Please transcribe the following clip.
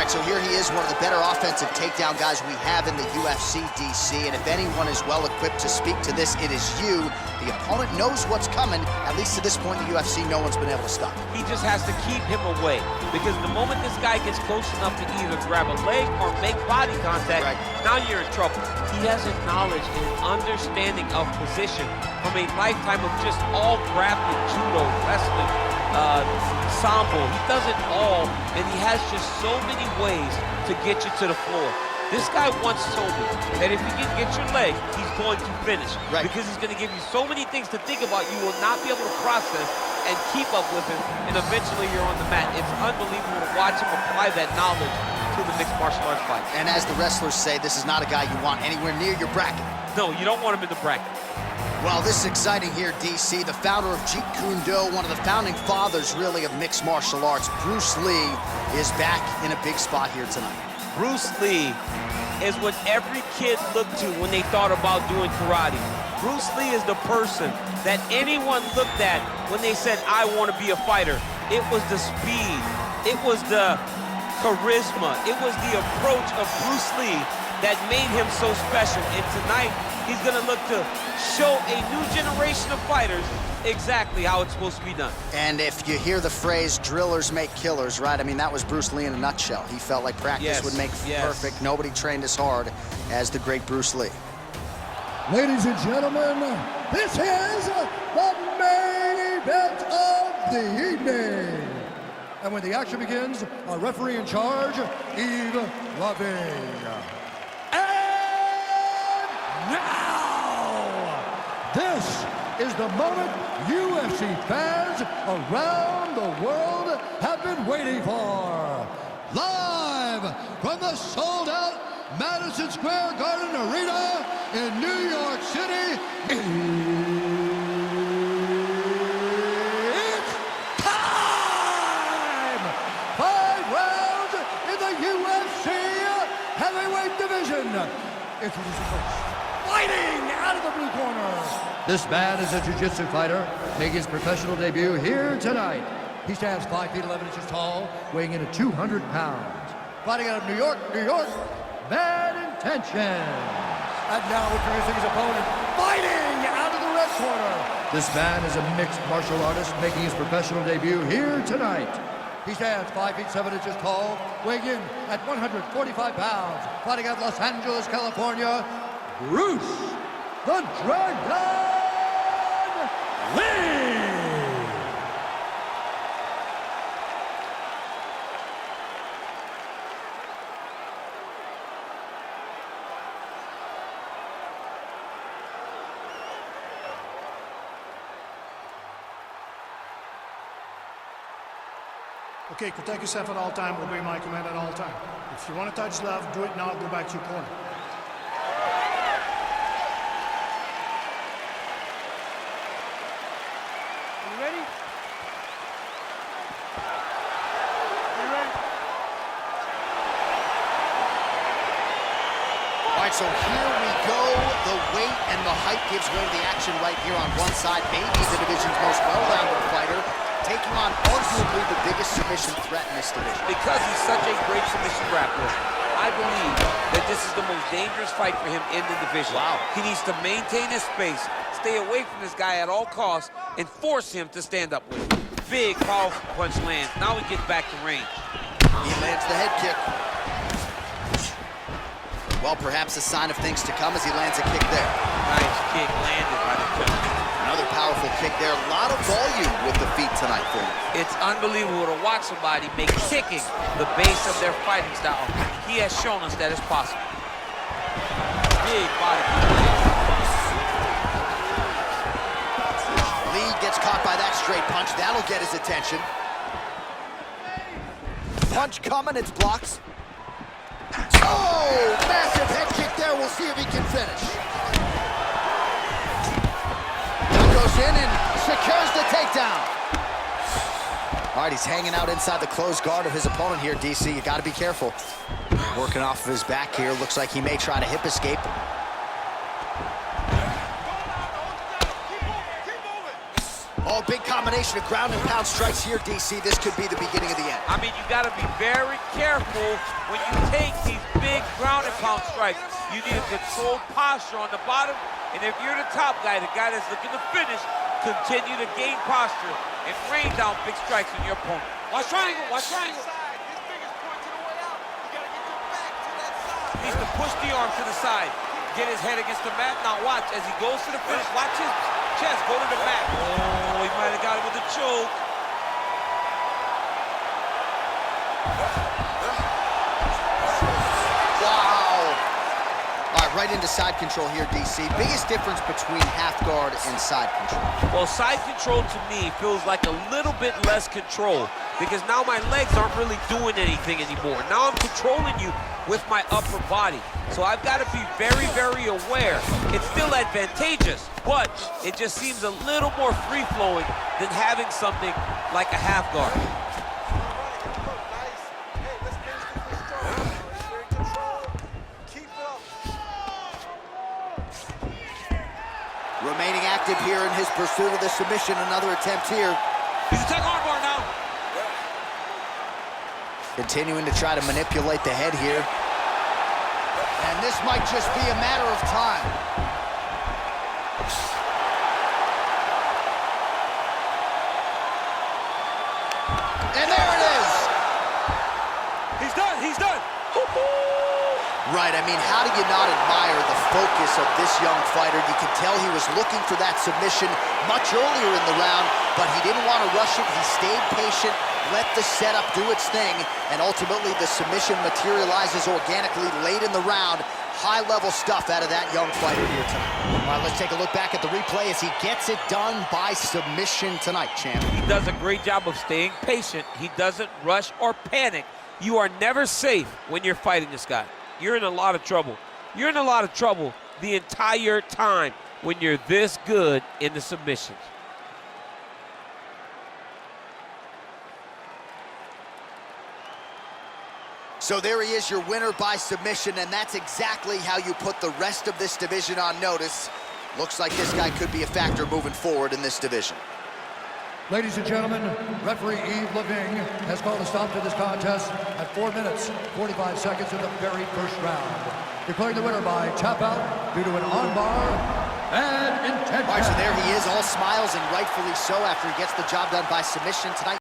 right, so here he is, one of the better offensive takedown guys we have in the UFC, DC. And if anyone is well equipped to speak to this, it is you. The opponent knows what's coming. At least to this point in the UFC, no one's been able to stop him. He just has to keep him away, because the moment this guy gets close enough to either grab a leg or make body contact, now you're in trouble. He has a knowledge and an understanding of position from a lifetime of just all grappling, judo, wrestling, sambo. He does it all, and he has just so many ways to get you to the floor. This guy once told me that if he can get your leg, he's going to finish. Because he's going to give you so many things to think about, you will not be able to process and keep up with him, and eventually you're on the mat. It's unbelievable to watch him apply that knowledge to the mixed martial arts fight. And as the wrestlers say, this is not a guy you want anywhere near your bracket. No, you don't want him in the bracket. Well, this is exciting here, DC. The founder of Jeet Kune Do, one of the founding fathers, really, of mixed martial arts, Bruce Lee, is back in a big spot here tonight. Bruce Lee is what every kid looked to when they thought about doing karate. Bruce Lee is the person that anyone looked at when they said, I want to be a fighter. It was the speed. It was the charisma. It was the approach of Bruce Lee that made him so special. And tonight, he's going to look to show a new generation of fighters exactly how it's supposed to be done. And if you hear the phrase, drillers make killers, right? I mean, that was Bruce Lee in a nutshell. He felt like practice would make perfect. Nobody trained as hard as the great Bruce Lee. Ladies and gentlemen, this is the main event of the evening. And when the action begins, our referee in charge, Yves Lavigne. And now, this is the moment UFC fans around the world have been waiting for. Live from the sold-out Madison Square Garden Arena in New York City, it's time! 5 rounds in the UFC heavyweight division. Introducing first, fighting out of the blue corner. This man is a jiu-jitsu fighter, making his professional debut here tonight. He stands 5 feet 11 inches tall, weighing in at 200 pounds. Fighting out of New York, Bad Intentions. And now introducing his opponent, fighting out of the red corner. This man is a mixed martial artist, making his professional debut here tonight. He stands 5 feet 7 inches tall, weighing in at 145 pounds. Fighting out of Los Angeles, California, Bruce the Dragon Lee! Okay, protect yourself at all time, obey my command at all time. If you want to touch love, do it now, go back to your corner. Are you ready? Are you ready? All right, so here we go. The weight and the height gives way to the action right here on one side. Maybe the division's most well-rounded fighter, taking on arguably the biggest submission threat in this division. Because he's such a great submission grappler, I believe that this is the most dangerous fight for him in the division. Wow. He needs to maintain his space, stay away from this guy at all costs, and force him to stand up with him. Big, powerful punch lands. Now he gets back to range. He lands the head kick. Well, perhaps a sign of things to come as he lands a kick there. Nice kick landed by the gentleman. Another powerful kick there. A lot of volume with the feet tonight for him. It's unbelievable to watch somebody make kicking the base of their fighting style. He has shown us that it's possible. Big body kick. Lee gets caught by that straight punch. That'll get his attention. Punch coming, it's blocks. Oh, massive head kick there. We'll see if he can finish. Goes in and secures the takedown. All right, he's hanging out inside the closed guard of his opponent here, DC. You got to be careful. Working off of his back here. Looks like he may try to hip escape. Oh, big combination of ground and pound strikes here, DC. This could be the beginning of the end. I mean, you got to be very careful when you take these big ground and pound strikes. You need a controlled posture on the bottom, and if you're the top guy, the guy that's looking to finish, continue to gain posture and rain down big strikes on your opponent. Watch triangle, watch triangle. He needs to push the arm to the side, get his head against the mat. Now watch, as he goes to the finish, watch his chest go to the mat. Oh, he might have got it with a choke. Right into side control here, DC. Biggest difference between half guard and side control. Well, side control to me feels like a little bit less control because now my legs aren't really doing anything anymore. Now I'm controlling you with my upper body. So I've got to be very, very aware. It's still advantageous, but it just seems a little more free-flowing than having something like a half guard. Remaining active here in his pursuit of the submission. Another attempt here. He's attacking armbar now. Continuing to try to manipulate the head here. And this might just be a matter of time. And there it is. He's done, he's done. Right, I mean, how do you not admire the focus of this young fighter? You can tell he was looking for that submission much earlier in the round, but he didn't want to rush it. He stayed patient, let the setup do its thing, and ultimately the submission materializes organically late in the round. High-level stuff out of that young fighter here tonight. All right, let's take a look back at the replay as he gets it done by submission tonight, champ. He does a great job of staying patient. He doesn't rush or panic. You are never safe when you're fighting this guy. You're in a lot of trouble. You're in a lot of trouble the entire time when you're this good in the submissions. So there he is, your winner by submission, and that's exactly how you put the rest of this division on notice. Looks like this guy could be a factor moving forward in this division. Ladies and gentlemen, referee Yves Leving has called a stop to this contest at 4 minutes, 45 seconds in the very first round. Declaring the winner by tap out due to an armbar and intent. All right, so there he is, all smiles and rightfully so after he gets the job done by submission tonight.